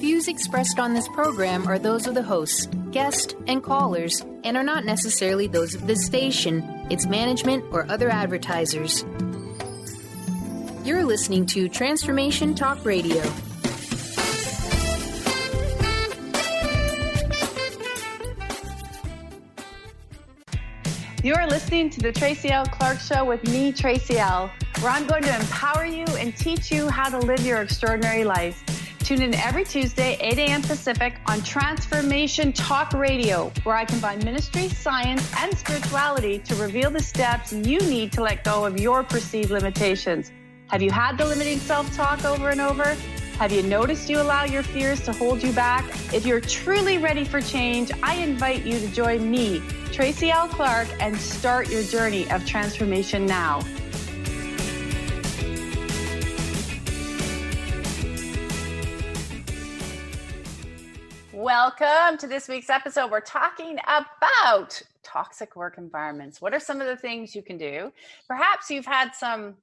Views expressed on this program are those of the hosts, guests, and callers, and are not necessarily those of this station, its management, or other advertisers. You're listening to Transformation Talk Radio. You are listening to the Tracy L. Clark Show with me, Tracy L., where I'm going to empower you and teach you how to live your extraordinary life. Tune in every Tuesday, 8 a.m. Pacific on Transformation Talk Radio, where I combine ministry, science, and spirituality to reveal the steps you need to let go of your perceived limitations. Have you had the limiting self-talk over and over? Have you noticed you allow your fears to hold you back? If you're truly ready for change, I invite you to join me, Tracy L. Clark, and start your journey of transformation now. Welcome to this week's episode. We're talking about toxic work environments. What are some of the things you can do? Perhaps you've had some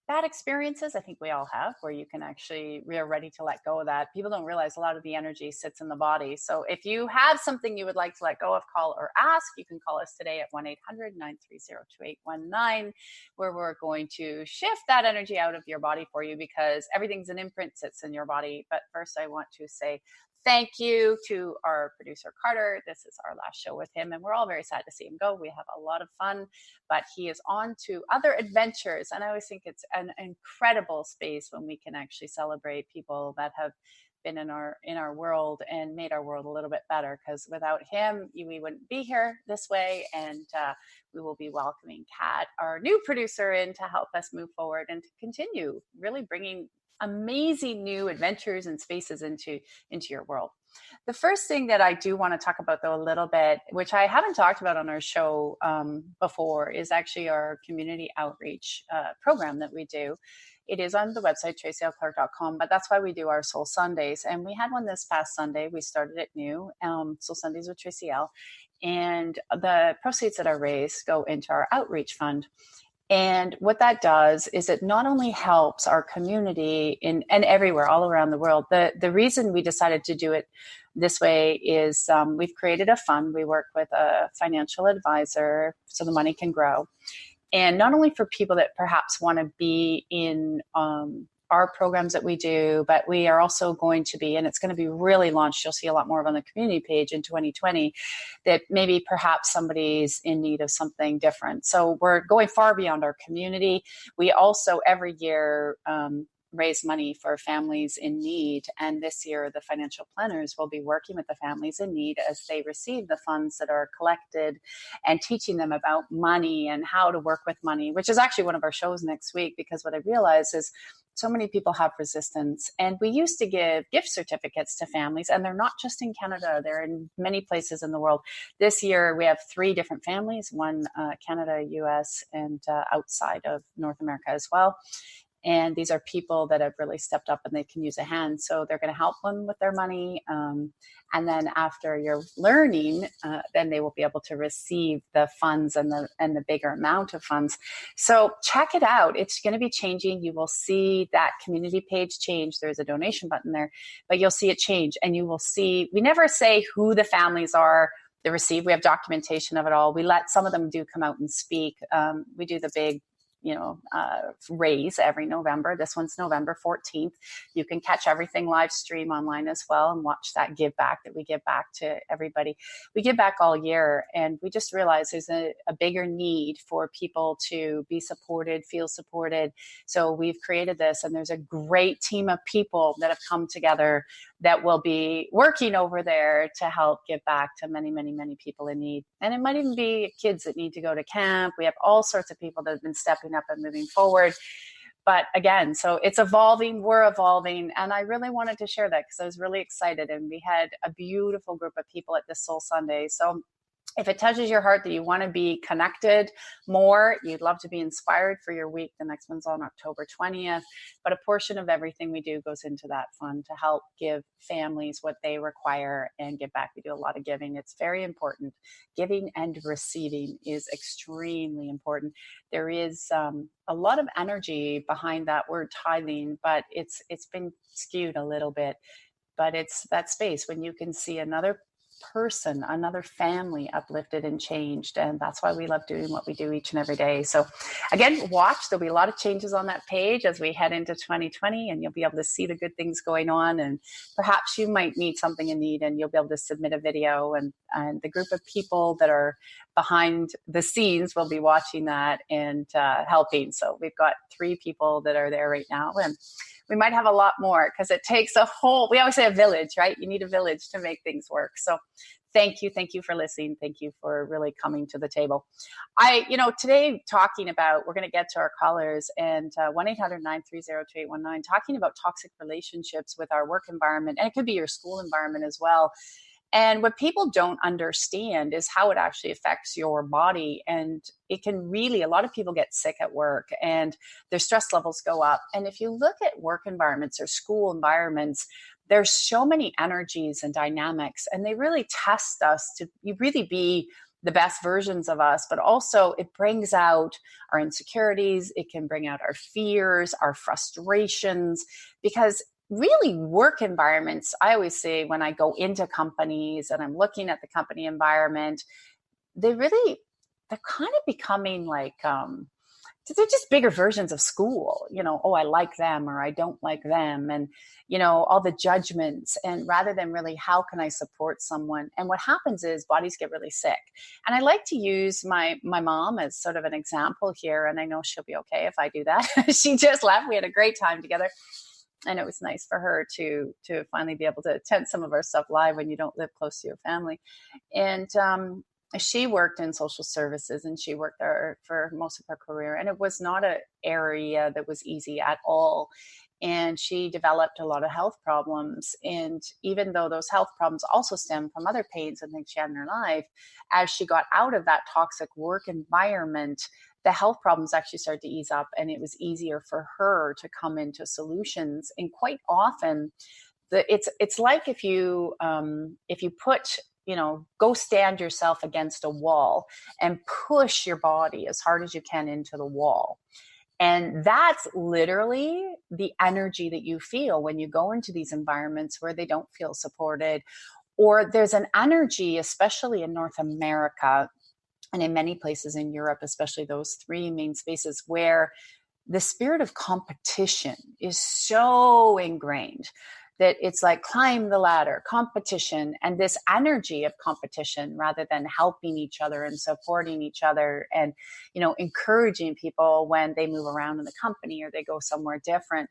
bad experiences. I think we all have, where you can actually, we are ready to let go of that. People don't realize a lot of the energy sits in the body. So if you have something you would like to let go of, call or ask, you can call us today at 1-800-930-2819, where we're going to shift that energy out of your body for you, because everything's an imprint, sits in your body. But first, I want to say thank you to our producer, Carter. This is our last show with him, and we're all very sad to see him go. We have a lot of fun, but he is on to other adventures. And I always think it's an incredible space when we can actually celebrate people that have been in our world and made our world a little bit better, because without him, we wouldn't be here this way. And we will be welcoming Kat, our new producer, in to help us move forward and to continue really bringing amazing new adventures and spaces into your world. The first thing that I do want to talk about, though, a little bit, which I haven't talked about on our show before, is actually our community outreach program that we do. It is on the website, tracylclark.com, but that's why we do our Soul Sundays. And we had one this past Sunday. We started it new, Soul Sundays with Tracy L. And the proceeds that are raised go into our outreach fund. And what that does is it not only helps our community and everywhere, all around the world. The reason we decided to do it this way is we've created a fund. We work with a financial advisor so the money can grow. And not only for people that perhaps want to be in our programs that we do, but we are also going to be, and it's going to be really launched, you'll see a lot more of on the community page in 2020, that maybe perhaps somebody's in need of something different. So we're going far beyond our community. We also every year raise money for families in need. And this year, the financial planners will be working with the families in need as they receive the funds that are collected and teaching them about money and how to work with money, which is actually one of our shows next week, because what I realize is so many people have resistance. And we used to give gift certificates to families, and they're not just in Canada, they're in many places in the world. This year, we have 3 different families, one Canada, US, and outside of North America as well. And these are people that have really stepped up and they can use a hand. So they're going to help them with their money. And then after you're learning, then they will be able to receive the funds and the bigger amount of funds. So check it out. It's going to be changing. You will see that community page change. There's a donation button there, but you'll see it change. And you will see, we never say who the families are that receive. We have documentation of it all. We let some of them do come out and speak. We do the big raise every November. This one's November 14th. You can catch everything live stream online as well and watch that give back that we give back to everybody. We give back all year, and we just realize there's a bigger need for people to be supported, feel supported. So we've created this, and there's a great team of people that have come together that will be working over there to help give back to many, many, many people in need. And it might even be kids that need to go to camp. We have all sorts of people that have been stepping up and moving forward. But again, so it's evolving, we're evolving. And I really wanted to share that because I was really excited. And we had a beautiful group of people at this Soul Sunday. So if it touches your heart that you want to be connected more, you'd love to be inspired for your week. The next one's on October 20th. But a portion of everything we do goes into that fund to help give families what they require and give back. We do a lot of giving. It's very important. Giving and receiving is extremely important. There is a lot of energy behind that word tithing, but it's been skewed a little bit. but it's that space when you can see another person, another family uplifted and changed. And that's why we love doing what we do each and every day. So again, watch, there'll be a lot of changes on that page as we head into 2020, and you'll be able to see the good things going on. And perhaps you might need something in need and you'll be able to submit a video, and the group of people that are behind the scenes will be watching that and helping. So we've got 3 people that are there right now, and we might have a lot more because it takes we always say a village, right? You need a village to make things work. So thank you for listening. Thank you for really coming to the table. Today talking about, we're going to get to our callers, and 1-800-930-2819, talking about toxic relationships with our work environment, and it could be your school environment as well. And what people don't understand is how it actually affects your body. And it can really, a lot of people get sick at work and their stress levels go up. And if you look at work environments or school environments, there's so many energies and dynamics, and they really test us to really be the best versions of us, but also it brings out our insecurities. It can bring out our fears, our frustrations, because really work environments, I always say when I go into companies and I'm looking at the company environment, they're kind of becoming like, they're just bigger versions of school, I like them or I don't like them. And, all the judgments, and rather than really, how can I support someone? And what happens is bodies get really sick. And I like to use my mom as sort of an example here. And I know she'll be okay if I do that. She just left. We had a great time together. And it was nice for her to finally be able to attend some of our stuff live when you don't live close to your family. And she worked in social services, and she worked there for most of her career. And it was not an area that was easy at all. And she developed a lot of health problems. And even though those health problems also stem from other pains and things she had in her life, as she got out of that toxic work environment, the health problems actually started to ease up, and it was easier for her to come into solutions. And quite often, it's like if you put, go stand yourself against a wall and push your body as hard as you can into the wall. And that's literally the energy that you feel when you go into these environments where they don't feel supported, or there's an energy, especially in North America, and in many places in Europe, especially those 3 main spaces, where the spirit of competition is so ingrained that it's like climb the ladder, competition, and this energy of competition rather than helping each other and supporting each other and, encouraging people when they move around in the company or they go somewhere different.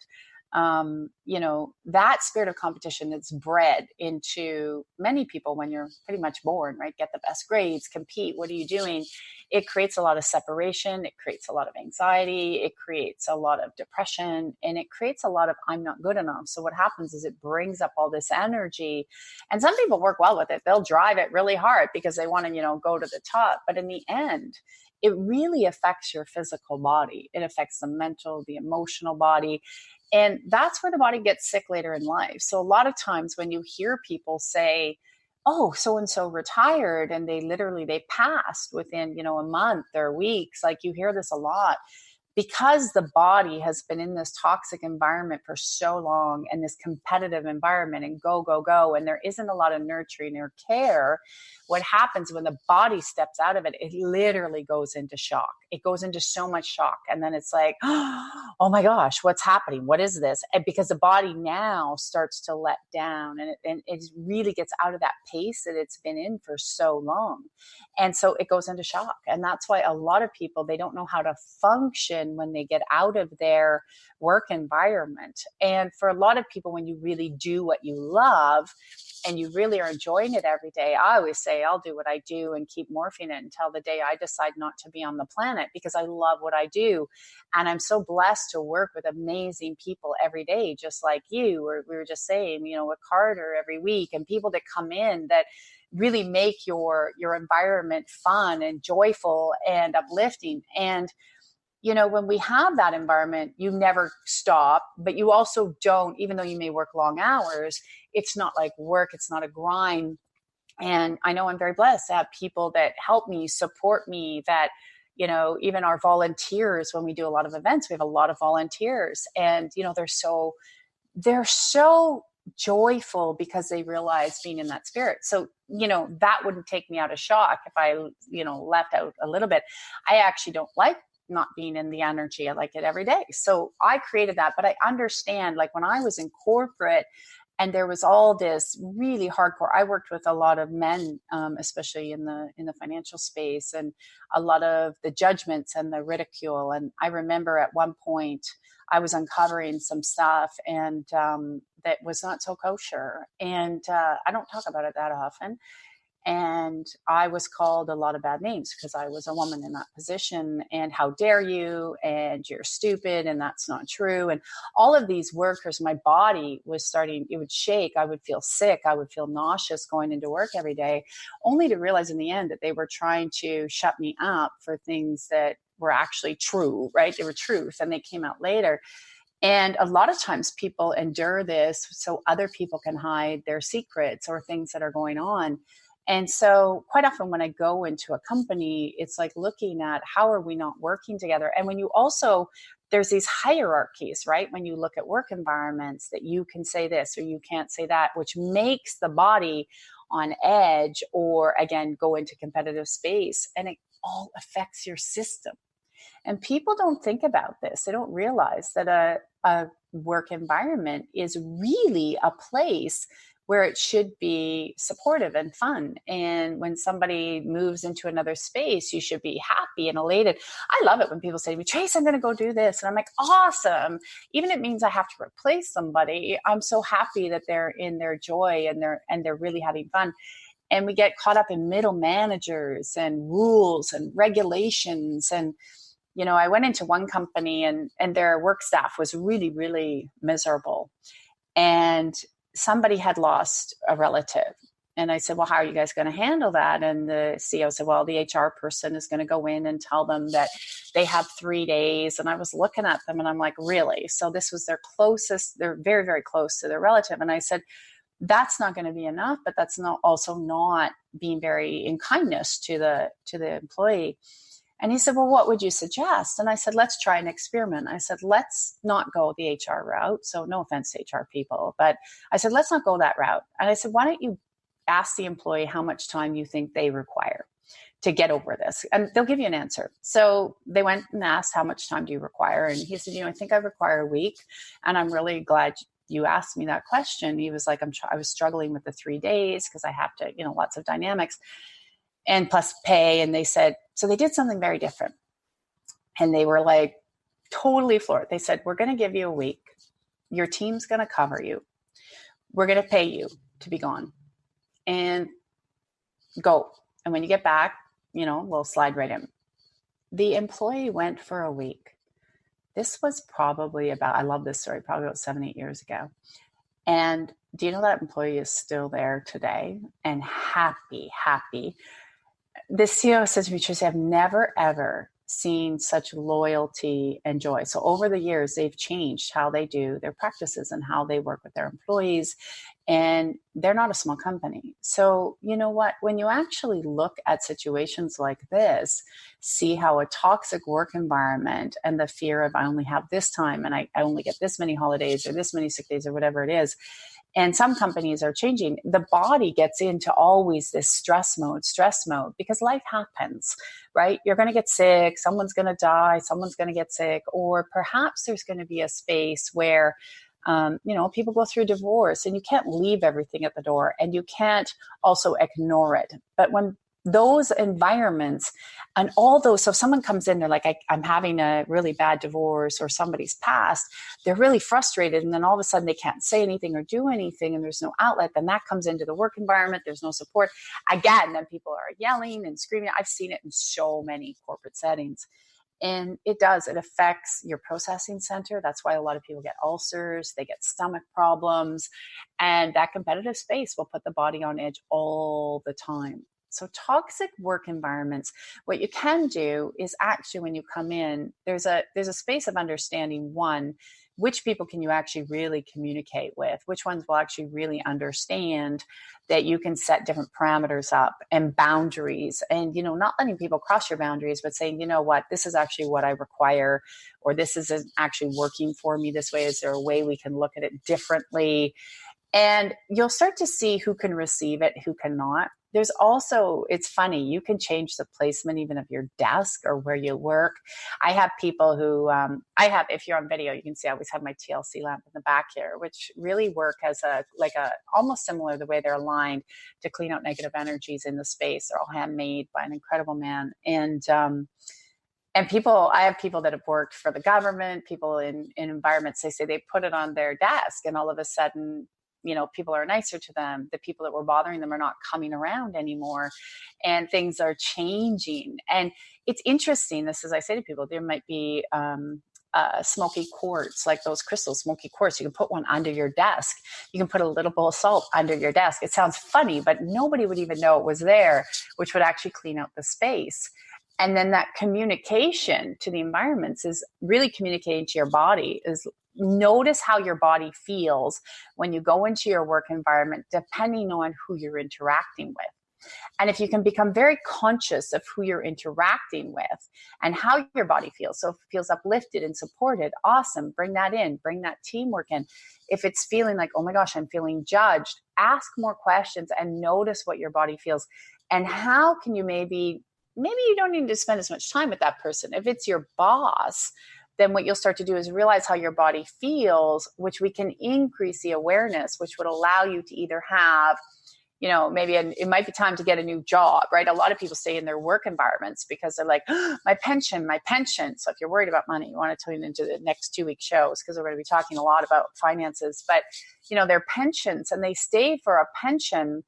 That spirit of competition is bred into many people when you're pretty much born, right? Get the best grades, compete. What are you doing? It creates a lot of separation. It creates a lot of anxiety. It creates a lot of depression, and it creates a lot of, I'm not good enough. So what happens is it brings up all this energy, and some people work well with it. They'll drive it really hard because they want to, go to the top. But in the end, it really affects your physical body. It affects the mental, the emotional body. And that's where the body gets sick later in life. So a lot of times when you hear people say, oh, so-and-so retired and they passed within, a month or weeks, like you hear this a lot, because the body has been in this toxic environment for so long, and this competitive environment, and go, and there isn't a lot of nurturing or care. What happens when the body steps out of it, it literally goes into shock. It goes into so much shock. And then it's like, oh my gosh, what's happening? What is this? And because the body now starts to let down, and it really gets out of that pace that it's been in for so long. And so it goes into shock. And that's why a lot of people, they don't know how to function when they get out of their work environment. And for a lot of people, when you really do what you love and you really are enjoying it every day, I always say, I'll do what I do and keep morphing it until the day I decide not to be on the planet, because I love what I do. And I'm so blessed to work with amazing people every day, just like you, or we were just saying, with Carter every week, and people that come in that really make your environment fun and joyful and uplifting. And when we have that environment, you never stop, but you also don't, even though you may work long hours, it's not like work, it's not a grind. And I know I'm very blessed to have people that help me, support me, that, even our volunteers, when we do a lot of events, we have a lot of volunteers, and, they're so joyful because they realize being in that spirit. So, that wouldn't take me out of shock if I, left out a little bit. I actually don't like not being in the energy. I like it every day. So I created that, but I understand, like, when I was in corporate and there was all this really hardcore, I worked with a lot of men, especially in the financial space, and a lot of the judgments and the ridicule. And I remember at one point I was uncovering some stuff and that was not so kosher. And I don't talk about it that often. And I was called a lot of bad names because I was a woman in that position, and how dare you, and you're stupid, and that's not true. And all of these workers, my body was starting, it would shake. I would feel sick. I would feel nauseous going into work every day, only to realize in the end that they were trying to shut me up for things that were actually true, right? They were truth, and they came out later. And a lot of times people endure this so other people can hide their secrets or things that are going on. And so quite often when I go into a company, it's like looking at how are we not working together? And when you also, there's these hierarchies, right? When you look at work environments, that you can say this or you can't say that, which makes the body on edge, or again, go into competitive space, and it all affects your system. And people don't think about this. They don't realize that a work environment is really a place where it should be supportive and fun. And when somebody moves into another space, you should be happy and elated. I love it when people say to me, Trace, I'm going to go do this. And I'm like, awesome. Even if it means I have to replace somebody, I'm so happy that they're in their joy and they're really having fun. And we get caught up in middle managers and rules and regulations. And, I went into one company and their work staff was really, really miserable. And somebody had lost a relative. And I said, well, how are you guys going to handle that? And the CEO said, well, the HR person is going to go in and tell them that they have 3 days. And I was looking at them and I'm like, really? So this was their closest, they're very, very close to their relative. And I said, that's not going to be enough, but that's not being very in kindness to the employee. And he said, well, what would you suggest? And I said, let's try an experiment. I said, let's not go the HR route. So no offense to HR people, but I said, let's not go that route. And I said, why don't you ask the employee how much time you think they require to get over this? And they'll give you an answer. So they went and asked, how much time do you require? And he said, I think I require a week. And I'm really glad you asked me that question. He was like, I was struggling with the 3 days because I have to, lots of dynamics. And plus pay. And they said, so they did something very different. And they were like totally floored. They said, we're going to give you a week. Your team's going to cover you. We're going to pay you to be gone and go. And when you get back, we'll slide right in. The employee went for a week. This was probably I love this story, probably about 7-8 years ago. And do you know that employee is still there today and happy? The CEO says to me, Tracy, I've never, ever seen such loyalty and joy. So over the years, they've changed how they do their practices and how they work with their employees. And they're not a small company. So you know what? When you actually look at situations like this, see how a toxic work environment and the fear of I only have this time and I only get this many holidays or this many sick days or whatever it is, and some companies are changing, the body gets into always this stress mode, because life happens, right? You're going to get sick. Someone's going to die. Someone's going to get sick. Or perhaps there's going to be a space where, people go through divorce and you can't leave everything at the door and you can't also ignore it. But when those environments and all those, so if someone comes in, they're like, I'm having a really bad divorce or somebody's passed, they're really frustrated. And then all of a sudden they can't say anything or do anything and there's no outlet. Then that comes into the work environment. There's no support. Again, then people are yelling and screaming. I've seen it in so many corporate settings. And it affects your processing center. That's why a lot of people get ulcers, they get stomach problems, and that competitive space will put the body on edge all the time. So toxic work environments, what you can do is actually when you come in, there's a space of understanding, one, which people can you actually really communicate with, which ones will actually really understand that you can set different parameters up and boundaries and, not letting people cross your boundaries, but saying, you know what, this is actually what I require, or this isn't actually working for me this way. Is there a way we can look at it differently? And you'll start to see who can receive it, who cannot. There's also, it's funny, you can change the placement even of your desk or where you work. I have people who, if you're on video, you can see I always have my TLC lamp in the back here, which really work as almost similar the way they're aligned to clean out negative energies in the space. They're all handmade by an incredible man. And people, I have people that have worked for the government, people in environments, they say they put it on their desk and all of a sudden, people are nicer to them. The people that were bothering them are not coming around anymore, and things are changing. And it's interesting. This is, I say to people, there might be smoky quartz, like those crystals, smoky quartz. You can put one under your desk. You can put a little bowl of salt under your desk. It sounds funny, but nobody would even know it was there, which would actually clean out the space. And then that communication to the environments is really communicating to your body. Is notice how your body feels when you go into your work environment, depending on who you're interacting with. And if you can become very conscious of who you're interacting with and how your body feels, so if it feels uplifted and supported, awesome, bring that in, bring that teamwork in. If it's feeling like, oh my gosh, I'm feeling judged, ask more questions and notice what your body feels. And how can you maybe you don't need to spend as much time with that person. If it's your boss, then what you'll start to do is realize how your body feels, which we can increase the awareness, which would allow you to either have, maybe it might be time to get a new job, right? A lot of people stay in their work environments because they're like, oh, my pension. So if you're worried about money, you want to tune into the next 2-week shows because we're going to be talking a lot about finances, but their pensions, and they stay for a pension.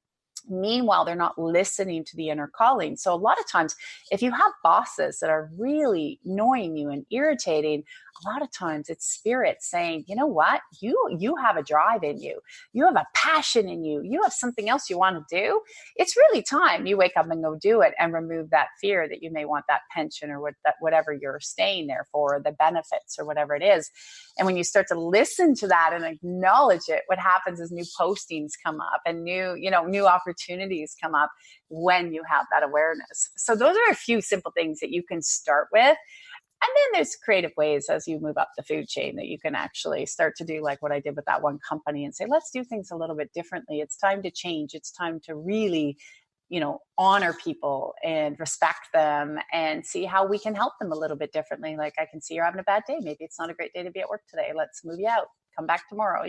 Meanwhile, they're not listening to the inner calling. So a lot of times, if you have bosses that are really annoying you and irritating, a lot of times it's spirit saying, you know what, you have a drive in you. You have a passion in you. You have something else you want to do. It's really time you wake up and go do it and remove that fear that you may want that pension or whatever you're staying there for, the benefits or whatever it is. And when you start to listen to that and acknowledge it, what happens is new postings come up and new opportunities come up when you have that awareness. So those are a few simple things that you can start with. And then there's creative ways as you move up the food chain that you can actually start to do like what I did with that one company and say, let's do things a little bit differently. It's time to change. It's time to really, honor people and respect them and see how we can help them a little bit differently. Like, I can see you're having a bad day. Maybe it's not a great day to be at work today. Let's move you out. Come back tomorrow.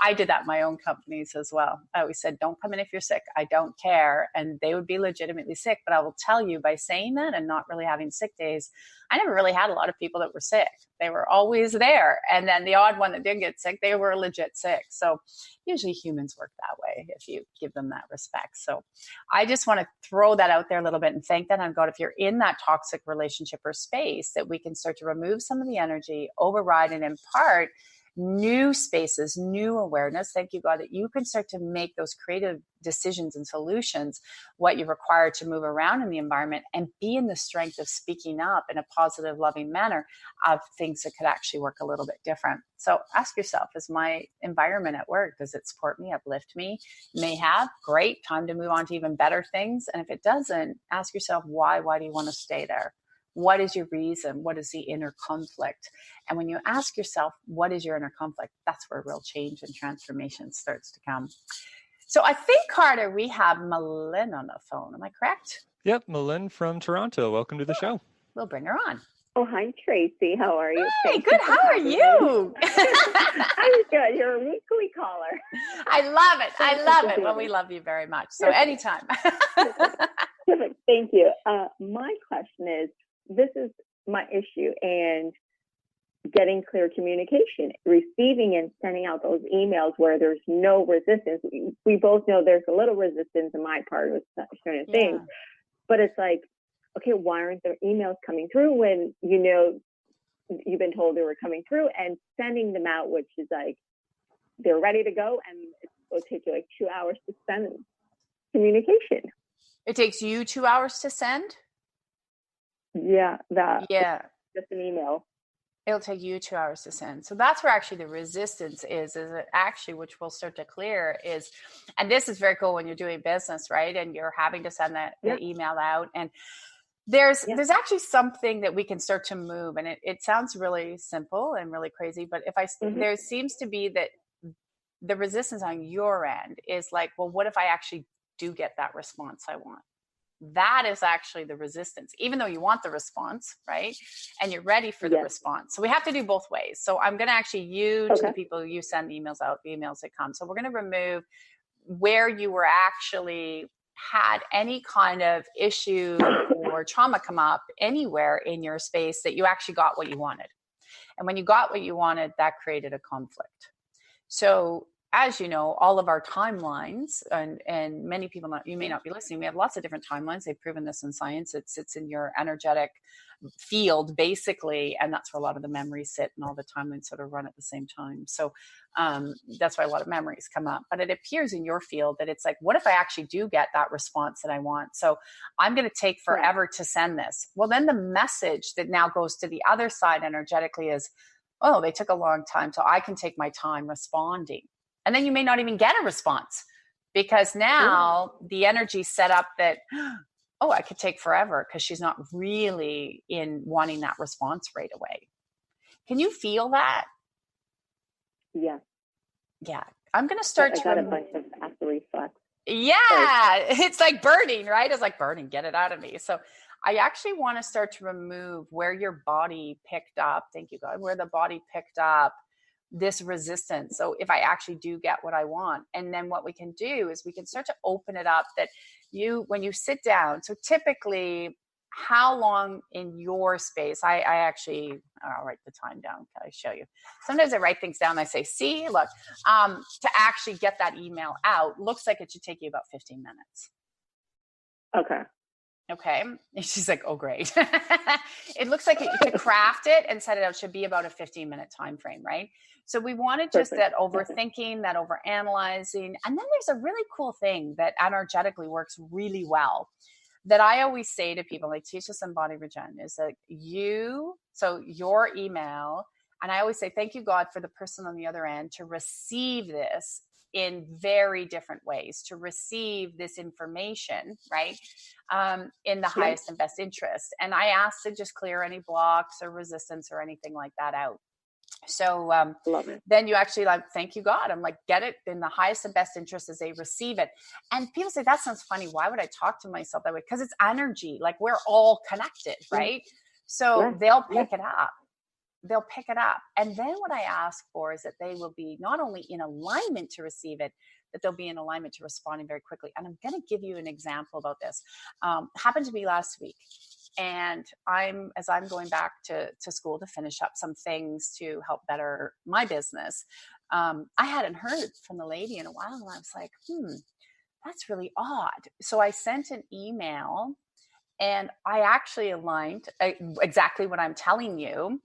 I did that in my own companies as well. I always said, don't come in if you're sick. I don't care. And they would be legitimately sick. But I will tell you, by saying that and not really having sick days, I never really had a lot of people that were sick. They were always there. And then the odd one that did get sick, they were legit sick. So usually humans work that way if you give them that respect. So I just want to throw that out there a little bit and thank that on God. If you're in that toxic relationship or space, that we can start to remove some of the energy, override and impart new spaces, new awareness. Thank you, God, that you can start to make those creative decisions and solutions, what you require to move around in the environment and be in the strength of speaking up in a positive, loving manner of things that could actually work a little bit different. So ask yourself, is my environment at work, does it support me, uplift me? It may have, great, time to move on to even better things. And if it doesn't, ask yourself, why do you want to stay there? What is your reason? What is the inner conflict? And when you ask yourself, what is your inner conflict? That's where real change and transformation starts to come. So I think, Carter, we have Malin on the phone. Am I correct? Yep, Malin from Toronto. Welcome to the show. We'll bring her on. Oh, hi, Tracy. How are you? Hey, good. How are you? I'm good. You're a weekly caller. I love it. I love it. Well, we love you very much. So anytime. Perfect. Thank you. My question is, this is my issue, and getting clear communication, receiving and sending out those emails where there's no resistance. We both know there's a little resistance in my part with certain things, but it's like, okay, why aren't there emails coming through when you've been told they were coming through, and sending them out, which is like they're ready to go, and it will take you like 2 hours to send communication. It takes you 2 hours to send? Yeah, just an email. It'll take you 2 hours to send. So that's where actually the resistance is it actually, which we'll start to clear is, and this is very cool when you're doing business, right? And you're having to send the email out, and there's actually something that we can start to move. And it sounds really simple and really crazy, but there seems to be that the resistance on your end is like, well, what if I actually do get that response I want? That is actually the resistance, even though you want the response, right? And you're ready for the response. So we have to do both ways. So I'm going to actually to the people you send emails out, the emails that come. So we're going to remove where you were actually had any kind of issue or trauma come up anywhere in your space that you actually got what you wanted. And when you got what you wanted, that created a conflict. So as you know, all of our timelines, and many people, you may not be listening, we have lots of different timelines. They've proven this in science. It sits in your energetic field, basically, and that's where a lot of the memories sit, and all the timelines sort of run at the same time. So that's why a lot of memories come up. But it appears in your field that it's like, what if I actually do get that response that I want? So I'm going to take forever to send this. Well, then the message that now goes to the other side energetically is, oh, they took a long time, so I can take my time responding. And then you may not even get a response, because now the energy's set up that, oh, I could take forever because she's not really in wanting that response right away. Can you feel that? Yeah. Yeah. I'm going to start I got a bunch of after reflex. Yeah. It's like burning, right? It's like burning. Get it out of me. So I actually want to start to remove where your body picked up. Thank you, God. Where the body picked up this resistance. So if I actually do get what I want, and then what we can do is we can start to open it up that when you sit down, so typically how long in your space, I'll write the time down. Can I show you? Sometimes I write things down and I say, see, look, to actually get that email out, looks like it should take you about 15 minutes. Okay. And she's like, oh, great. It looks like to craft it and set it out should be about a 15-minute time frame, right? So we wanted just that overthinking, that overanalyzing. And then there's a really cool thing that energetically works really well that I always say to people, like teach us in Body Regen, is that your email, and I always say, thank you, God, for the person on the other end to receive this in very different ways, to receive this information, right? In the highest and best interest. And I ask to just clear any blocks or resistance or anything like that out. So then you actually thank you, God. I'm like, get it in the highest and best interest as they receive it. And people say, that sounds funny. Why would I talk to myself that way? Because it's energy. Like we're all connected, right? So they'll pick it up. They'll pick it up. And then what I ask for is that they will be not only in alignment to receive it, that they'll be in alignment to responding very quickly. And I'm going to give you an example about this. Happened to me last week. And as I'm going back to school to finish up some things to help better my business, I hadn't heard from the lady in a while. And I was like, that's really odd. So I sent an email and I actually aligned exactly what I'm telling you.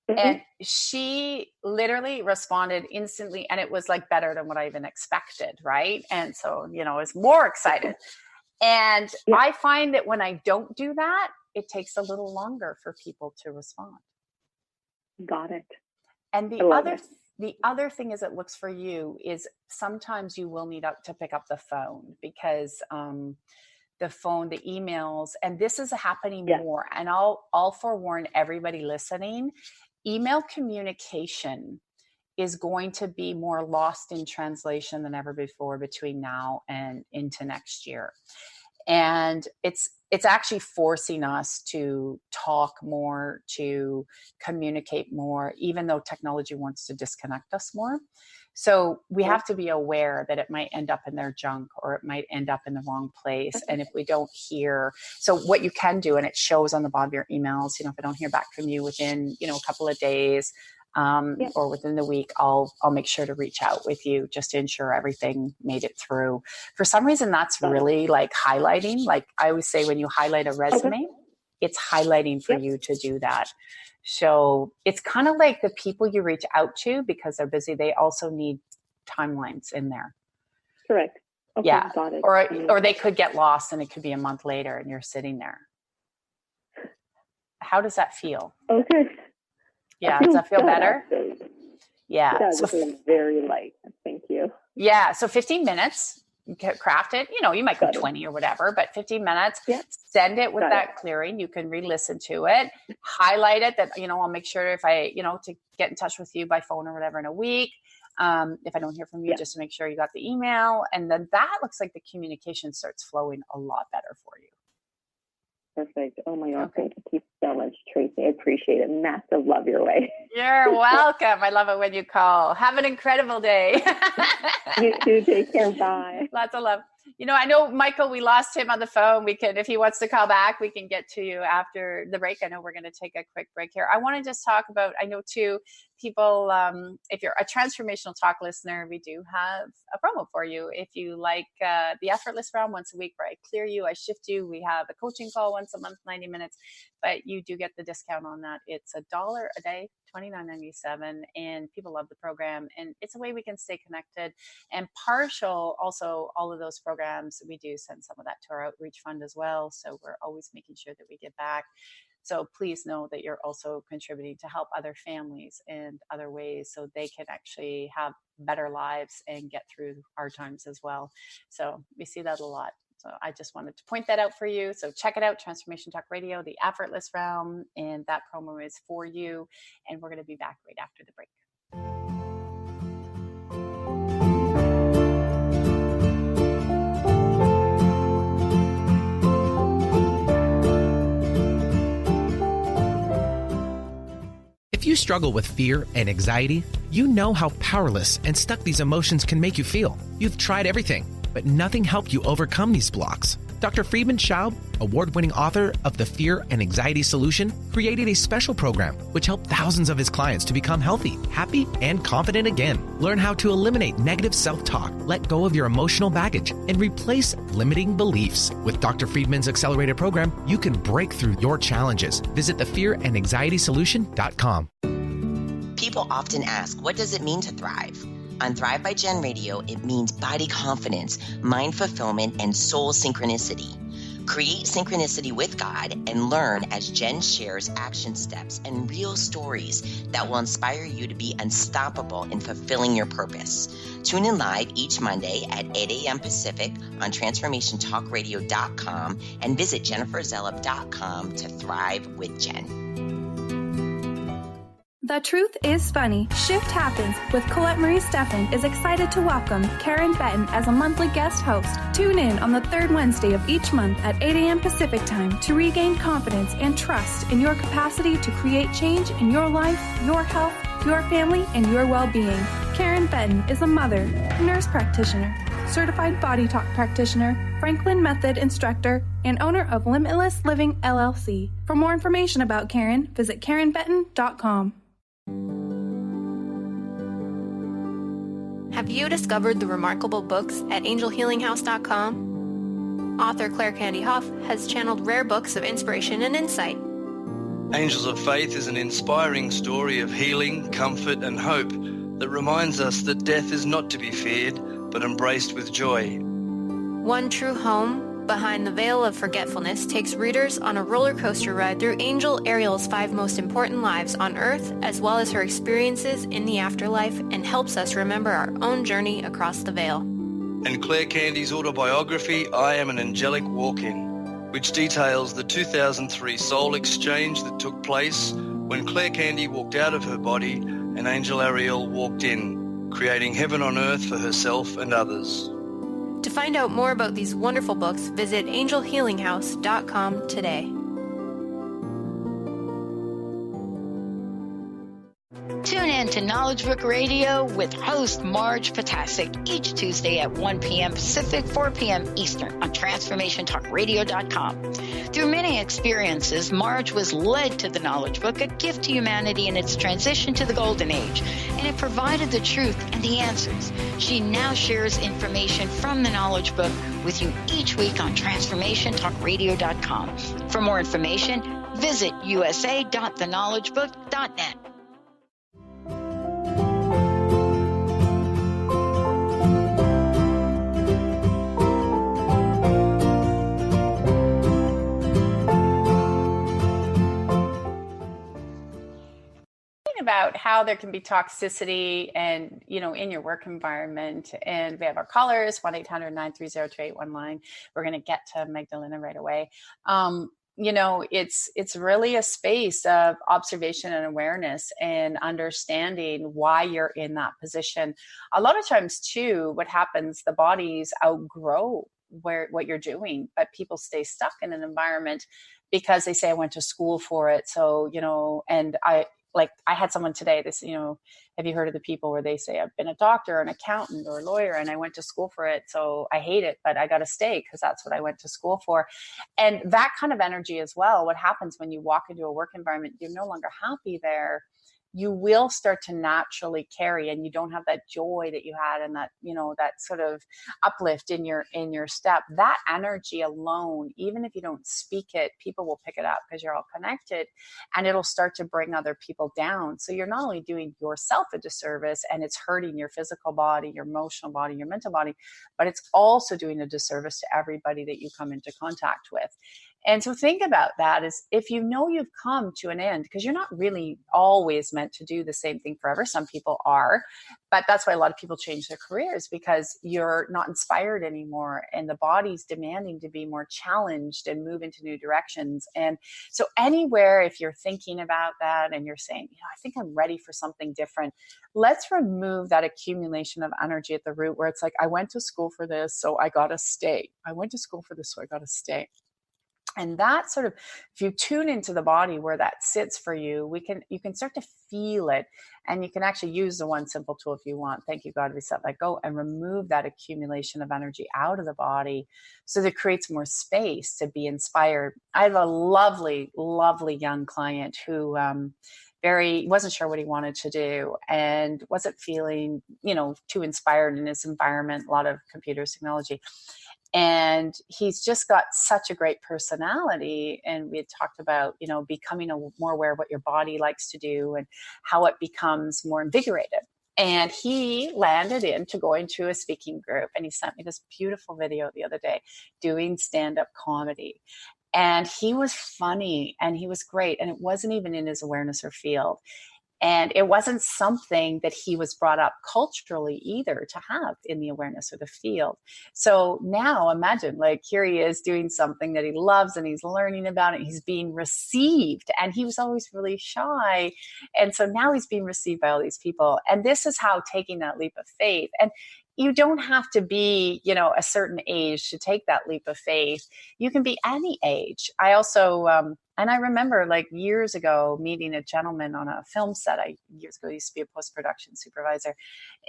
And she literally responded instantly, and it was like better than what I even expected. Right. And so, I was more excited. And I find that when I don't do that, it takes a little longer for people to respond. Got it. And the other thing is, it looks for you is sometimes you will need to pick up the phone, because the phone, the emails, and this is happening more. And I'll forewarn everybody listening, email communication is going to be more lost in translation than ever before between now and into next year. And it's actually forcing us to talk more, to communicate more, even though technology wants to disconnect us more. So we have to be aware that it might end up in their junk, or it might end up in the wrong place. And if we don't hear, so what you can do, and it shows on the bottom of your emails, if I don't hear back from you within, a couple of days, or within the week, I'll make sure to reach out with you just to ensure everything made it through. For some reason, that's really like highlighting. Like I always say, when you highlight a resume, it's highlighting for you to do that. So it's kind of like the people you reach out to, because they're busy, they also need timelines in there. Correct. Okay, yeah. Got it. Or they could get lost and it could be a month later and you're sitting there. How does that feel? Okay. Yeah. Does that feel better? Yeah. Yeah, so this is very light. Thank you. Yeah. So 15 minutes. Craft it, you might go 20 or whatever, but 15 minutes, send it with that clearing. You can re-listen to it, highlight it that, I'll make sure if I, to get in touch with you by phone or whatever in a week. if I don't hear from you, just to make sure you got the email. And then that looks like the communication starts flowing a lot better for you. Perfect. Oh my God. Thank you so much, Tracy. I appreciate it. Massive love your way. You're welcome. I love it when you call. Have an incredible day. You too. Take care. Bye. Lots of love. You know, I know Michael, we lost him on the phone. We can, if he wants to call back, we can get to you after the break. I know we're going to take a quick break here. I want to just talk about, I know too, people, if you're a Transformational Talk listener, we do have a promo for you. If you like the Effortless Realm once a week, where I clear you, I shift you, we have a coaching call once a month, 90 minutes, but you do get the discount on that. It's $1 a day, $29.97, and people love the program, and it's a way we can stay connected. And partial, also all of those programs, we do send some of that to our outreach fund as well, so we're always making sure that we give back. So please know that you're also contributing to help other families in other ways, so they can actually have better lives and get through hard times as well. So we see that a lot. So I just wanted to point that out for you. So check it out, Transformation Talk Radio, the Effortless Realm, and that promo is for you. And we're going to be back right after the break. If you struggle with fear and anxiety, you know how powerless and stuck these emotions can make you feel. You've tried everything, but nothing helped you overcome these blocks. Dr. Friedman Schaub, award-winning author of The Fear and Anxiety Solution, created a special program which helped thousands of his clients to become healthy, happy, and confident again. Learn how to eliminate negative self-talk, let go of your emotional baggage, and replace limiting beliefs. With Dr. Friedman's accelerated program, you can break through your challenges. Visit thefearandanxietysolution.com. People often ask, what does it mean to thrive? On Thrive by Jen Radio, it means body confidence, mind fulfillment, and soul synchronicity. Create synchronicity with God and learn as Jen shares action steps and real stories that will inspire you to be unstoppable in fulfilling your purpose. Tune in live each Monday at 8 a.m. Pacific on TransformationTalkRadio.com and visit JenniferZellup.com to thrive with Jen. The Truth is Funny. Shift Happens with Colette Marie Steffen is excited to welcome Karen Benton as a monthly guest host. Tune in on the third Wednesday of each month at 8 a.m. Pacific time to regain confidence and trust in your capacity to create change in your life, your health, your family, and your well-being. Karen Benton is a mother, nurse practitioner, certified body talk practitioner, Franklin Method instructor, and owner of Limitless Living LLC. For more information about Karen, visit KarenBenton.com. Have you discovered the remarkable books at angelhealinghouse.com? Author Claire Candy Hough has channeled rare books of inspiration and insight. Angels of Faith is an inspiring story of healing, comfort, and hope that reminds us that death is not to be feared, but embraced with joy. One True Home, Behind the Veil of Forgetfulness, takes readers on a roller coaster ride through Angel Ariel's 5 most important lives on Earth, as well as her experiences in the afterlife, and helps us remember our own journey across the veil. And Claire Candy's autobiography, I Am an Angelic Walk-In, which details the 2003 soul exchange that took place when Claire Candy walked out of her body and Angel Ariel walked in, creating heaven on earth for herself and others. To find out more about these wonderful books, visit angelhealinghouse.com today. Tune in to Knowledge Book Radio with host Marge Potasic each Tuesday at 1 p.m. Pacific, 4 p.m. Eastern on TransformationTalkRadio.com. Through many experiences, Marge was led to the Knowledge Book, a gift to humanity in its transition to the Golden Age, and it provided the truth and the answers. She now shares information from the Knowledge Book with you each week on TransformationTalkRadio.com. For more information, visit usa.theknowledgebook.net. About how there can be toxicity and, you know, in your work environment. And we have our callers, 1-800-930-2819. We're going to get to Magdalena right away. you know, it's really a space of observation and awareness and understanding why you're in that position. A lot of times too, what happens, the bodies outgrow what you're doing, but people stay stuck in an environment because they say, I went to school for it. So, you know, and I had someone today, this, you know, have you heard of the people where they say, I've been a doctor, an accountant, or a lawyer, and I went to school for it. So I hate it, but I got to stay because that's what I went to school for. And that kind of energy as well. What happens when you walk into a work environment, you're no longer happy there. You will start to naturally carry, and you don't have that joy that you had and that, you know, that sort of uplift in your step. That energy alone, even if you don't speak it, people will pick it up because you're all connected, and it'll start to bring other people down. So you're not only doing yourself a disservice, and it's hurting your physical body, your emotional body, your mental body, but it's also doing a disservice to everybody that you come into contact with. And so think about that, is if you know you've come to an end, because you're not really always meant to do the same thing forever. Some people are, but that's why a lot of people change their careers, because you're not inspired anymore and the body's demanding to be more challenged and move into new directions. And so anywhere, if you're thinking about that and you're saying, you know, I think I'm ready for something different, let's remove that accumulation of energy at the root where it's like, I went to school for this, so I got to stay. I went to school for this, so I got to stay. And that sort of, if you tune into the body where that sits for you, you can start to feel it, and you can actually use the one simple tool if you want. Thank you, God, reset, let go, and remove that accumulation of energy out of the body so that it creates more space to be inspired. I have a lovely, lovely young client who wasn't sure what he wanted to do and wasn't feeling, you know, too inspired in his environment, a lot of computers, technology. And he's just got such a great personality. And we had talked about, you know, becoming more aware of what your body likes to do and how it becomes more invigorated. And he landed into going to a speaking group, and he sent me this beautiful video the other day doing stand-up comedy. And he was funny and he was great. And it wasn't even in his awareness or field. And it wasn't something that he was brought up culturally either to have in the awareness or the field. So now imagine, like, here he is doing something that he loves and he's learning about it. He's being received, and he was always really shy. And so now he's being received by all these people. And this is how taking that leap of faith, and you don't have to be, you know, a certain age to take that leap of faith. You can be any age. I also, and I remember like years ago meeting a gentleman on a film set. Years ago, I used to be a post-production supervisor.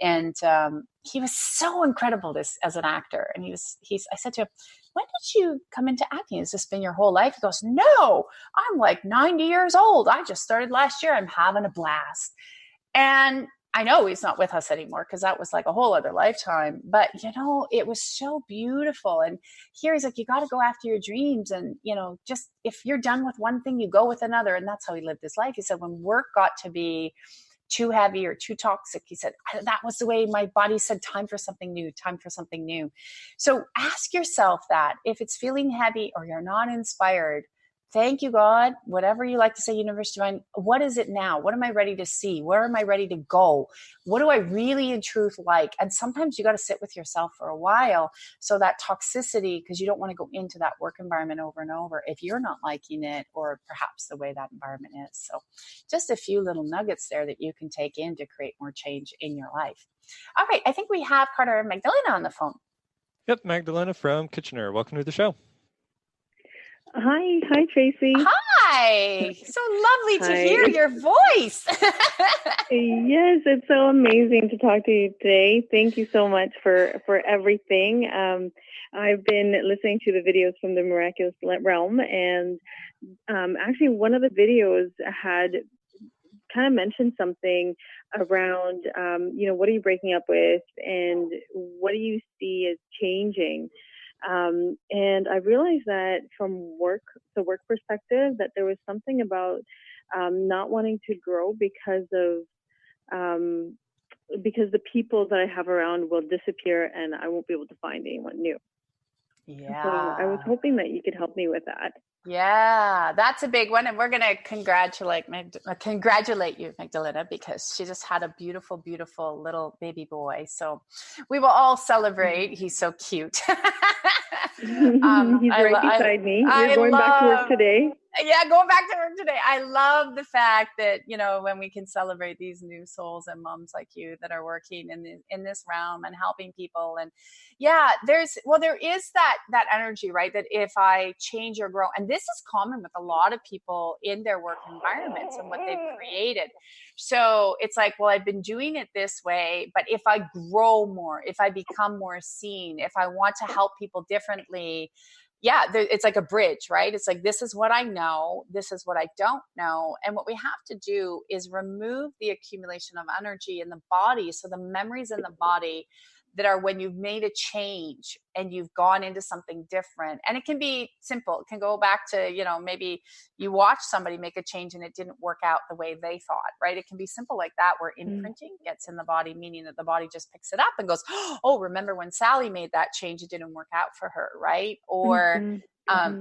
And he was so incredible as an actor. And I said to him, when did you come into acting? Has this been your whole life? He goes, no, I'm like 90 years old. I just started last year. I'm having a blast. And I know he's not with us anymore because that was like a whole other lifetime. But, you know, it was so beautiful. And here he's like, you got to go after your dreams. And, you know, just if you're done with one thing, you go with another. And that's how he lived his life. He said, when work got to be too heavy or too toxic, he said, that was the way my body said, time for something new, time for something new. So ask yourself that if it's feeling heavy or you're not inspired, thank you, God, whatever you like to say, universe, divine, what is it now? What am I ready to see? Where am I ready to go? What do I really in truth like? And sometimes you got to sit with yourself for a while. So that toxicity, because you don't want to go into that work environment over and over if you're not liking it, or perhaps the way that environment is. So just a few little nuggets there that you can take in to create more change in your life. All right. I think we have Carter and Magdalena on the phone. Yep. Magdalena from Kitchener. Welcome to the show. Hi, Tracy. Hi. So lovely to hear your voice. Yes, it's so amazing to talk to you today. Thank you so much for everything. I've been listening to the videos from the Miraculous Realm, and actually one of the videos had kind of mentioned something around, you know, what are you breaking up with and what do you see as changing? And I realized that from the work perspective, that there was something about not wanting to grow because the people that I have around will disappear and I won't be able to find anyone new. Yeah. So I was hoping that you could help me with that. Yeah, that's a big one. And we're going to congratulate you, Magdalena, because she just had a beautiful, beautiful little baby boy. So we will all celebrate. He's so cute. He's right beside me. We're going back to work today. Yeah, going back to work today. I love the fact that, you know, when we can celebrate these new souls and moms like you that are working in this realm and helping people. And yeah, there is that energy, right? That if I change or grow, and this is common with a lot of people in their work environments and what they've created. So it's like, well, I've been doing it this way, but if I grow more, if I become more seen, if I want to help people differently, yeah, it's like a bridge, right? It's like, this is what I know. This is what I don't know. And what we have to do is remove the accumulation of energy in the body. So the memories in the body that are when you've made a change and you've gone into something different. And it can be simple. It can go back to, you know, maybe you watch somebody make a change and it didn't work out the way they thought, right? It can be simple like that, where imprinting gets in the body, meaning that the body just picks it up and goes, oh, remember when Sally made that change, it didn't work out for her, right? Or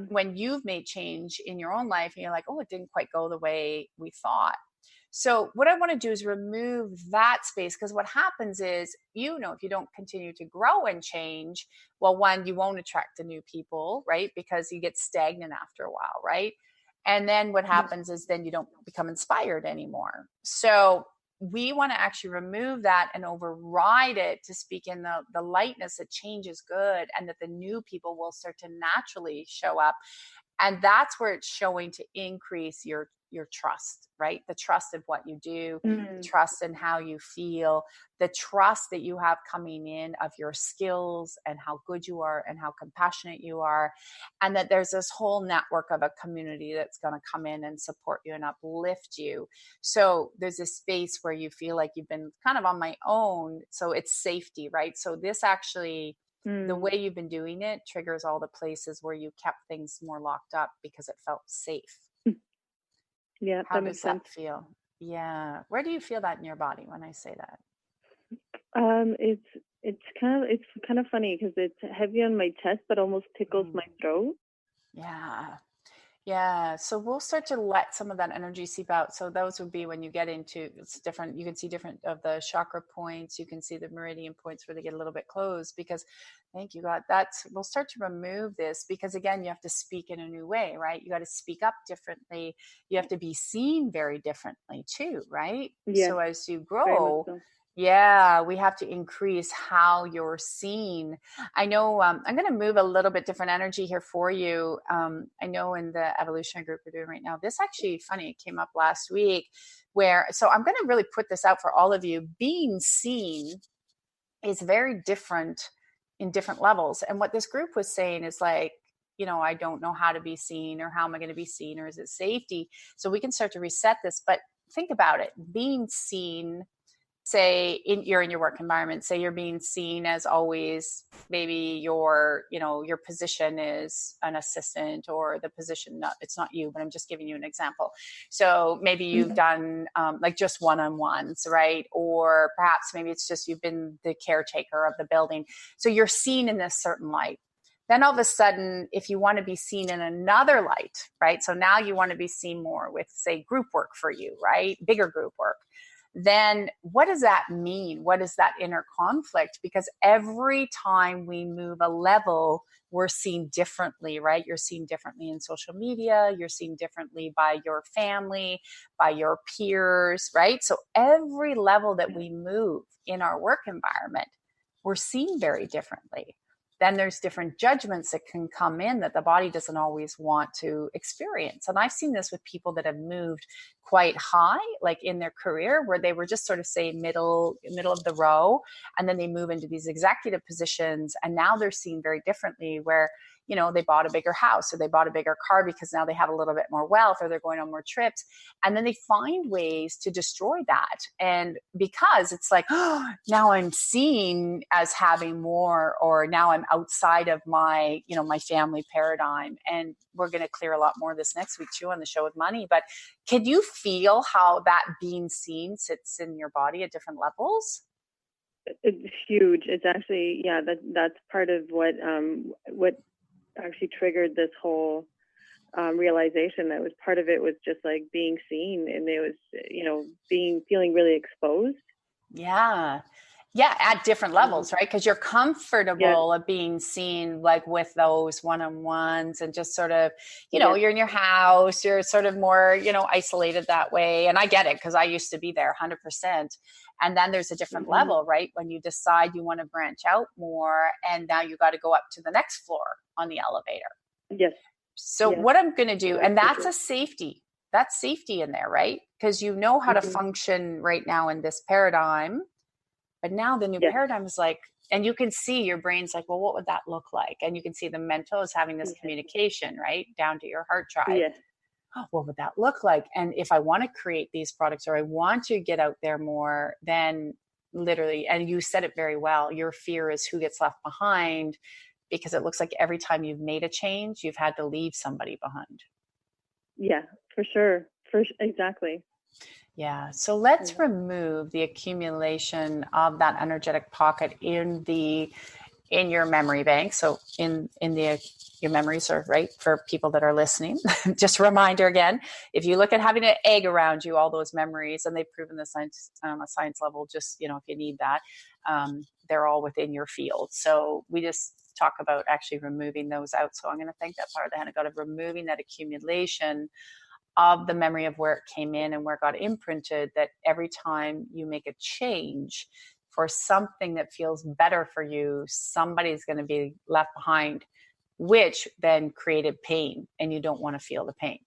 when you've made change in your own life and you're like, oh, it didn't quite go the way we thought. So what I want to do is remove that space, because what happens is, you know, if you don't continue to grow and change, well, one, you won't attract the new people, right? Because you get stagnant after a while, right? And then what happens is then you don't become inspired anymore. So we want to actually remove that and override it to speak in the lightness that change is good and that the new people will start to naturally show up. And that's where it's showing to increase your trust, right? The trust of what you do, the trust in how you feel, the trust that you have coming in of your skills and how good you are and how compassionate you are. And that there's this whole network of a community that's going to come in and support you and uplift you. So there's a space where you feel like you've been kind of on my own. So it's safety, right? So this actually, the way you've been doing it triggers all the places where you kept things more locked up because it felt safe. Yeah, How that does makes sense. that feel? Yeah. Where do you feel that in your body when I say that? It's kind of funny because it's heavy on my chest, but almost tickles my throat. Yeah. Yeah. So we'll start to let some of that energy seep out. So those would be when you get into, it's different. You can see different of the chakra points. You can see the meridian points where they get a little bit closed, because thank you, God. We'll start to remove this, because again, you have to speak in a new way, right? You got to speak up differently. You have to be seen very differently too, right? Yeah. So as you grow, yeah, we have to increase how you're seen. I know I'm going to move a little bit different energy here for you. I know in the evolutionary group we're doing right now, this actually funny, it came up last week so I'm going to really put this out for all of you. Being seen is very different in different levels. And what this group was saying is like, you know, I don't know how to be seen, or how am I going to be seen, or is it safety? So we can start to reset this. But think about it, being seen. Say you're in your work environment, say you're being seen as always, maybe your position is an assistant, or the position, it's not you, but I'm just giving you an example. So maybe you've done like just one-on-ones, right? Or perhaps maybe it's just you've been the caretaker of the building. So you're seen in this certain light. Then all of a sudden, if you want to be seen in another light, right? So now you want to be seen more with, say, group work for you, right? Bigger group work. Then what does that mean? What is that inner conflict? Because every time we move a level, we're seen differently, right? You're seen differently in social media. You're seen differently by your family, by your peers, right? So every level that we move in our work environment, we're seen very differently. Then there's different judgments that can come in that the body doesn't always want to experience. And I've seen this with people that have moved quite high, like in their career, where they were just sort of say middle of the row, and then they move into these executive positions, and now they're seen very differently, where, you know, they bought a bigger house or they bought a bigger car because now they have a little bit more wealth, or they're going on more trips. And then they find ways to destroy that. And because it's like, oh, now I'm seen as having more, or now I'm outside of my, you know, my family paradigm. And we're going to clear a lot more of this next week too on the Show with Money. But can you feel how that being seen sits in your body at different levels? It's huge. It's actually, that's part of what actually triggered this whole realization that was part of it was just like being seen, and it was, feeling really exposed. Yeah. Yeah, at different levels, right? Because you're comfortable of being seen, like with those one-on-ones, and just sort of, you're in your house, you're sort of more, isolated that way. And I get it, because I used to be there 100%. And then there's a different level, right? When you decide you want to branch out more, and now you got to go up to the next floor on the elevator. Yes. So what I'm going to do, and that's a safety. That's safety in there, right? Because you know how to function right now in this paradigm. But now the new paradigm is like, and you can see your brain's like, well, what would that look like? And you can see the mental is having this communication, right? Down to your heart drive. Yes. Oh, what would that look like? And if I want to create these products, or I want to get out there more, then literally, and you said it very well, your fear is who gets left behind, because it looks like every time you've made a change, you've had to leave somebody behind. Yeah, for sure. Exactly. Yeah. So let's remove the accumulation of that energetic pocket in your memory bank. So your memories are right for people that are listening. Just a reminder again, if you look at having an egg around you, all those memories, and they've proven the science on a science level, just, if you need that, they're all within your field. So we just talk about actually removing those out. So I'm going to thank that part of the hand of God of removing that accumulation of the memory of where it came in and where it got imprinted, that every time you make a change for something that feels better for you, somebody's going to be left behind, which then created pain, and you don't want to feel the pain.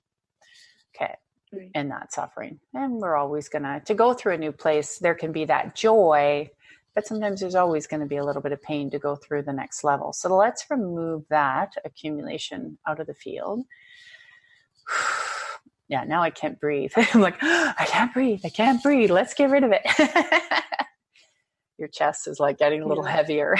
Okay. Right. And that suffering. And we're always going to go through a new place. There can be that joy, but sometimes there's always going to be a little bit of pain to go through the next level. So let's remove that accumulation out of the field. Yeah, now I can't breathe. I'm like, I can't breathe. Let's get rid of it. Your chest is like getting a little heavier.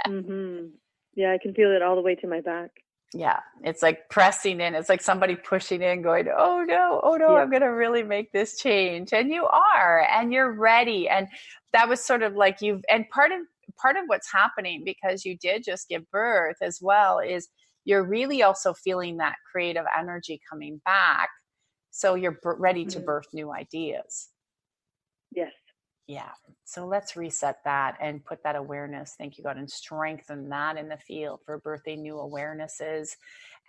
Yeah, I can feel it all the way to my back. Yeah, it's like pressing in. It's like somebody pushing in, going, oh no, I'm going to really make this change. And you are, and you're ready. And that was sort of like and part of what's happening, because you did just give birth as well, is you're really also feeling that creative energy coming back. So you're ready to birth new ideas. Yes. Yeah. So let's reset that and put that awareness, thank you God, and strengthen that in the field for birthing new awarenesses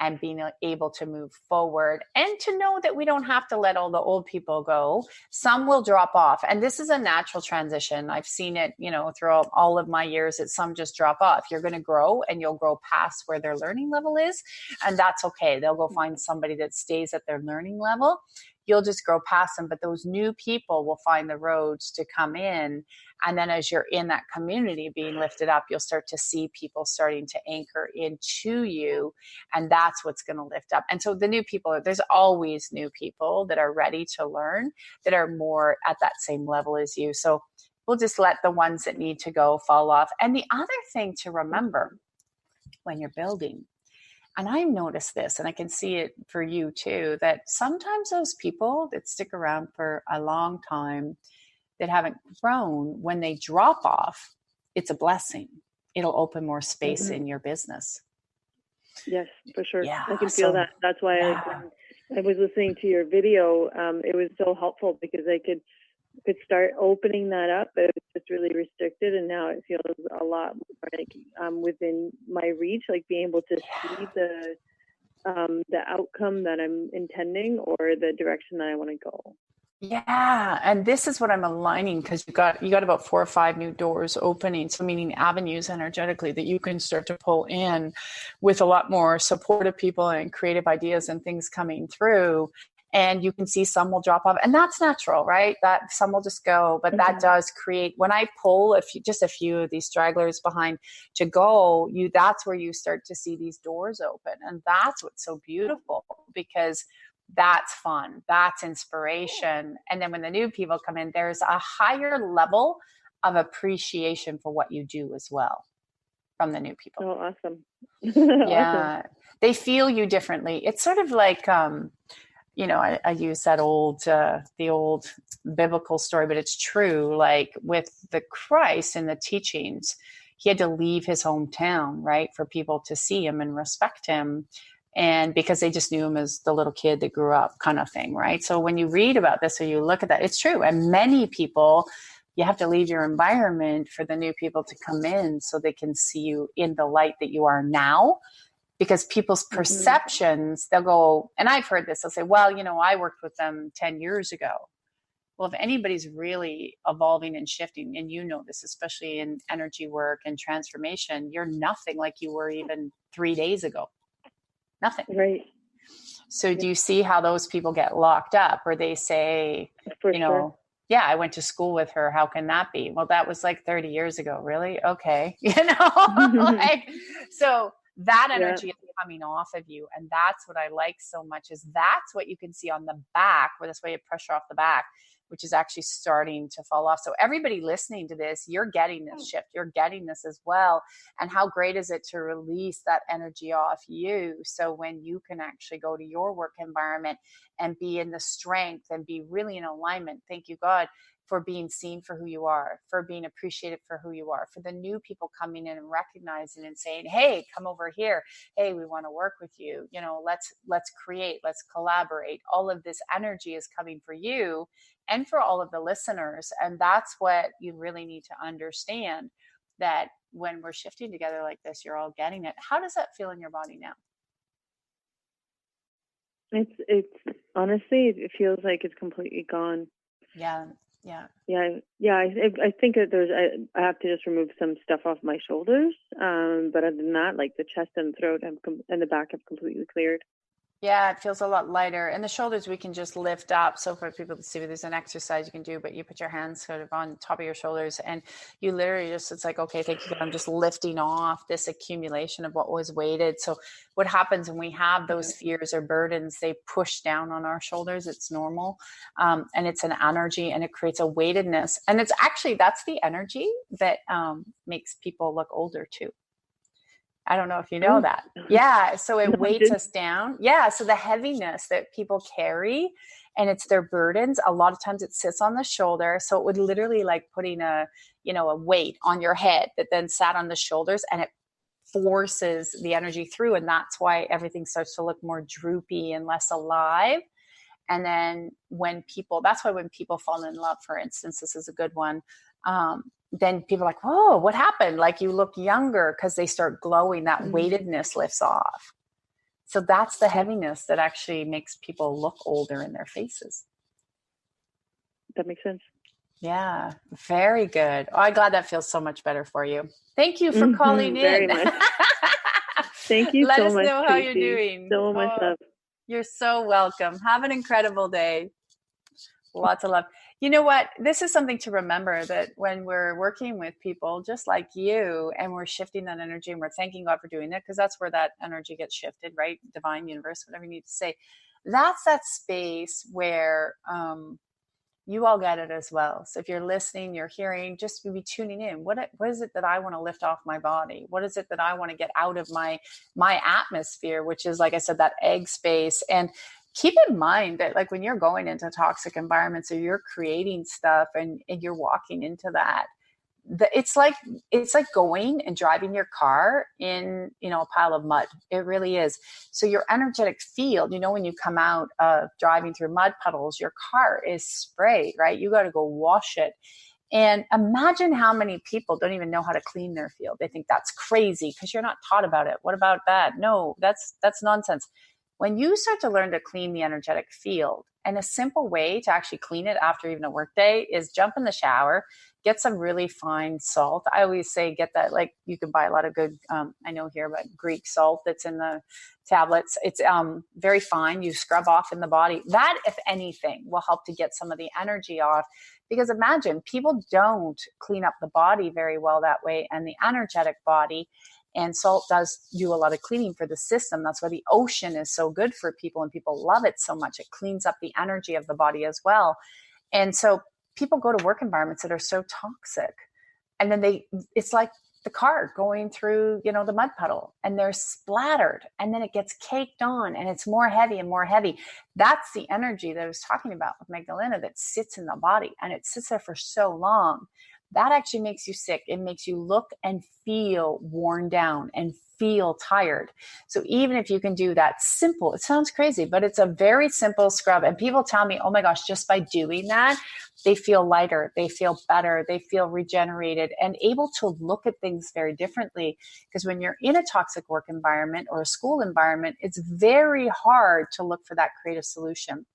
and being able to move forward, and to know that we don't have to let all the old people go. Some will drop off, and this is a natural transition. I've seen it, throughout all of my years, that some just drop off. You're going to grow, and you'll grow past where their learning level is, and that's okay. They'll go find somebody that stays at their learning level. You'll just grow past them, but those new people will find the roads to come in. And then as you're in that community being lifted up, you'll start to see people starting to anchor into you. And that's what's going to lift up. And so the new people, there's always new people that are ready to learn, that are more at that same level as you. So we'll just let the ones that need to go fall off. And the other thing to remember when you're building, and I've noticed this, and I can see it for you too, that sometimes those people that stick around for a long time that haven't grown, when they drop off, it's a blessing. It'll open more space in your business. Yes, for sure. Yeah, I can feel that. That's why I was listening to your video. It was so helpful, because I could start opening that up. It was just really restricted, and now it feels a lot more like within my reach, like being able to see the outcome that I'm intending, or the direction that I want to go. Yeah, and this is what I'm aligning, because you got about 4 or 5 new doors opening, so meaning avenues energetically that you can start to pull in with a lot more supportive people and creative ideas and things coming through. And you can see some will drop off, and that's natural, right? That some will just go, but that does create, when I pull just a few of these stragglers behind to go, that's where you start to see these doors open. And that's what's so beautiful, because that's fun. That's inspiration. And then when the new people come in, there's a higher level of appreciation for what you do as well from the new people. Oh, awesome. Yeah. Awesome. They feel you differently. It's sort of like, I use that the old biblical story, but it's true. Like with the Christ and the teachings, he had to leave his hometown, right, for people to see him and respect him. And because they just knew him as the little kid that grew up kind of thing, right? So when you read about this or you look at that, it's true. And many people, you have to leave your environment for the new people to come in so they can see you in the light that you are now. Because people's perceptions, they'll go, and I've heard this, they'll say, well, I worked with them 10 years ago. Well, if anybody's really evolving and shifting, and this, especially in energy work and transformation, you're nothing like you were even 3 days ago. Nothing. Right. So do you see how those people get locked up, or they say, sure. Yeah, I went to school with her. How can that be? Well, that was like 30 years ago. Really? Okay. So that energy is coming off of you. And that's what I like so much, is that's what you can see on the back, where this way of pressure off the back, which is actually starting to fall off. So everybody listening to this, you're getting this shift. You're getting this as well. And how great is it to release that energy off you? So when you can actually go to your work environment and be in the strength and be really in alignment, thank you, God, for being seen for who you are, for being appreciated for who you are, for the new people coming in and recognizing and saying, hey, come over here. Hey, we want to work with you. Let's create, let's collaborate. All of this energy is coming for you and for all of the listeners. And that's what you really need to understand, that when we're shifting together like this, you're all getting it. How does that feel in your body now? It's honestly, it feels like it's completely gone. Yeah. I think that I have to just remove some stuff off my shoulders. But other than that, like the chest and the throat and the back have completely cleared. Yeah, it feels a lot lighter. And the shoulders we can just lift up. So for people to see, there's an exercise you can do, but you put your hands sort of on top of your shoulders and you literally just, it's like, okay, thank you. I'm just lifting off this accumulation of what was weighted. So what happens when we have those fears or burdens, they push down on our shoulders. It's normal. And it's an energy and it creates a weightedness. And it's actually, that's the energy that makes people look older too. I don't know if you know that. Yeah. So it weights us down. Yeah. So the heaviness that people carry, and it's their burdens, a lot of times it sits on the shoulder. So it would literally like putting a weight on your head that then sat on the shoulders, and it forces the energy through. And that's why everything starts to look more droopy and less alive. And then that's why when people fall in love, for instance, this is a good one. Then people are like, oh, what happened? Like you look younger, because they start glowing. That weightedness lifts off. So that's the heaviness that actually makes people look older in their faces. That makes sense. Yeah, very good. Oh, I'm glad that feels so much better for you. Thank you for calling in. Very much. Thank you Let so us much, know how Tracy. you're doing. So much love. You're so welcome. Have an incredible day. Lots of love. You know what? This is something to remember, that when we're working with people just like you and we're shifting that energy and we're thanking God for doing it, because that's where that energy gets shifted, right? Divine, universe, whatever you need to say. That's that space where you all get it as well. So if you're listening, you're hearing, just be tuning in. What is it that I want to lift off my body? What is it that I want to get out of my atmosphere, which is, like I said, that egg space? And keep in mind that, like, when you're going into toxic environments or you're creating stuff and you're walking into that, it's like going and driving your car in, a pile of mud. It really is. So your energetic field, when you come out of driving through mud puddles, your car is sprayed, right? You got to go wash it. And imagine how many people don't even know how to clean their field. They think that's crazy because you're not taught about it. What about that? No, that's nonsense. When you start to learn to clean the energetic field, and a simple way to actually clean it after even a work day is jump in the shower, get some really fine salt. I always say get that, like, you can buy a lot of good, I know here, but Greek salt that's in the tablets. It's very fine. You scrub off in the body. That, if anything, will help to get some of the energy off. Because imagine, people don't clean up the body very well that way, and the energetic body. And salt does do a lot of cleaning for the system. That's why the ocean is so good for people, and people love it so much. It cleans up the energy of the body as well. And so people go to work environments that are so toxic. And then it's like the car going through, the mud puddle, and they're splattered, and then it gets caked on, and it's more heavy and more heavy. That's the energy that I was talking about with Magdalena that sits in the body, and it sits there for so long that actually makes you sick. It makes you look and feel worn down and feel tired. So even if you can do that simple, it sounds crazy, but it's a very simple scrub. And people tell me, oh my gosh, just by doing that, they feel lighter, they feel better, they feel regenerated and able to look at things very differently. Because when you're in a toxic work environment or a school environment, it's very hard to look for that creative solution.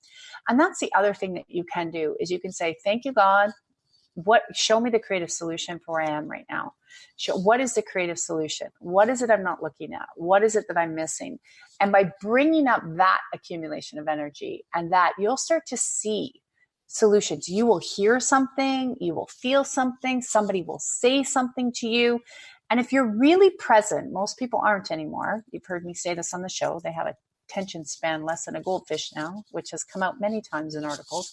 And that's the other thing that you can do is you can say, thank you, God. Show me the creative solution for where I am right now. What is the creative solution? What is it I'm not looking at? What is it that I'm missing? And by bringing up that accumulation of energy and that, you'll start to see solutions. You will hear something, you will feel something, somebody will say something to you. And if you're really present, most people aren't anymore. You've heard me say this on the show. They have a attention span less than a goldfish now, which has come out many times in articles,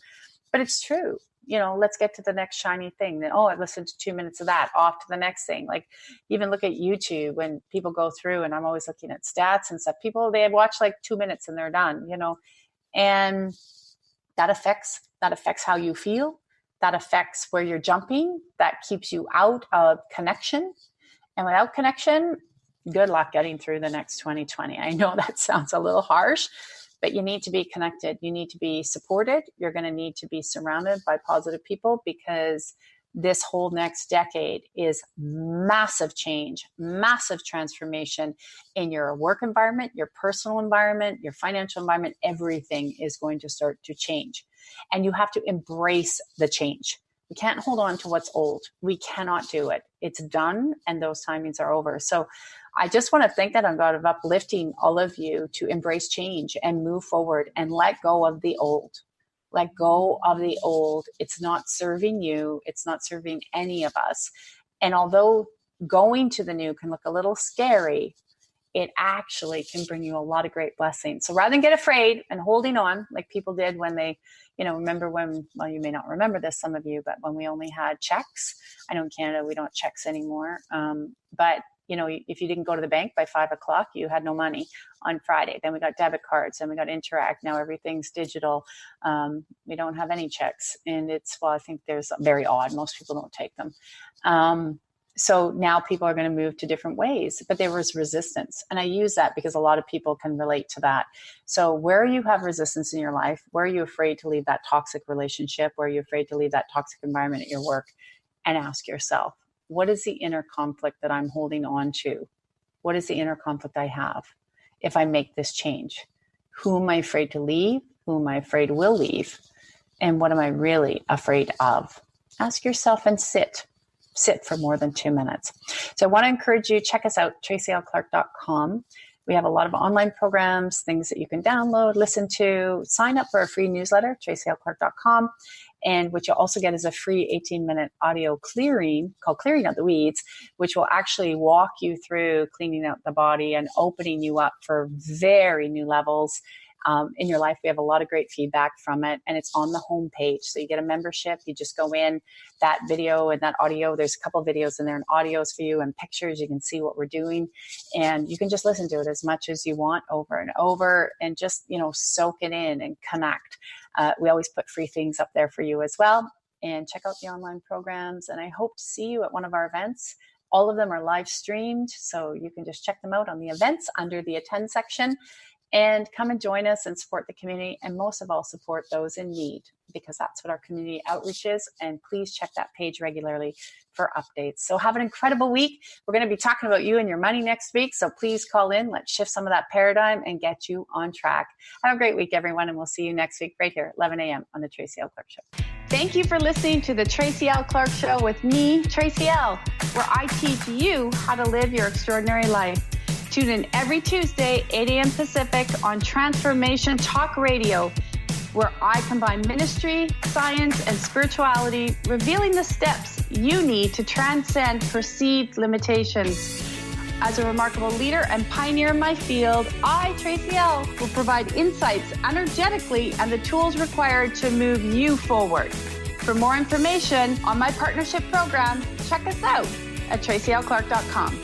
but it's true. You know, let's get to the next shiny thing. Then, I listened to 2 minutes of that, off to the next thing. Like even look at YouTube when people go through, and I'm always looking at stats and stuff. People, they watch like 2 minutes and they're done, you know, and that affects how you feel. That affects where you're jumping. That keeps you out of connection. And without connection, good luck getting through the next 2020. I know that sounds a little harsh, but you need to be connected. You need to be supported. You're going to need to be surrounded by positive people because this whole next decade is massive change, massive transformation in your work environment, your personal environment, your financial environment. Everything is going to start to change. And you have to embrace the change. We can't hold on to what's old. We cannot do it. It's done and those timings are over. So I just want to thank that on God of uplifting all of you to embrace change and move forward and let go of the old. Let go of the old. It's not serving you. It's not serving any of us. And although going to the new can look a little scary, it actually can bring you a lot of great blessings. So rather than get afraid and holding on like people did when they, remember when, well, you may not remember this, some of you, but when we only had checks. I know in Canada, we don't have checks anymore. But if you didn't go to the bank by 5 o'clock, you had no money on Friday. Then we got debit cards, then we got Interact. Now everything's digital. We don't have any checks. And I think there's very odd. Most people don't take them. So now people are going to move to different ways, but there was resistance. And I use that because a lot of people can relate to that. So where you have resistance in your life, where are you afraid to leave that toxic relationship? Where are you afraid to leave that toxic environment at your work? And ask yourself, what is the inner conflict that I'm holding on to? What is the inner conflict I have if I make this change? Who am I afraid to leave? Who am I afraid will leave? And what am I really afraid of? Ask yourself and sit for more than 2 minutes. So I want to encourage you, check us out, TracyLClark.com. We have a lot of online programs, things that you can download, listen to, sign up for a free newsletter, TracyLClark.com. And what you'll also get is a free 18-minute audio clearing called Clearing Out the Weeds, which will actually walk you through cleaning out the body and opening you up for very new levels in your life. We have a lot of great feedback from it, and it's on the homepage. So you get a membership. You just go in, that video and that audio. There's a couple videos in there and audios for you and pictures. You can see what we're doing, and you can just listen to it as much as you want over and over and just, soak it in and connect. We always put free things up there for you as well. And check out the online programs. And I hope to see you at one of our events. All of them are live streamed, so you can just check them out on the events under the attend section. And come and join us and support the community, and most of all, support those in need, because that's what our community outreach is. And please check that page regularly for updates. So have an incredible week. We're going to be talking about you and your money next week. So please call in. Let's shift some of that paradigm and get you on track. Have a great week, everyone. And we'll see you next week right here at 11 a.m. on the Tracy L. Clark Show. Thank you for listening to the Tracy L. Clark Show with me, Tracy L., where I teach you how to live your extraordinary life. Tune in every Tuesday, 8 a.m. Pacific on Transformation Talk Radio, where I combine ministry, science, and spirituality, revealing the steps you need to transcend perceived limitations. As a remarkable leader and pioneer in my field, I, Tracy L., will provide insights energetically and the tools required to move you forward. For more information on my partnership program, check us out at TracyLClark.com.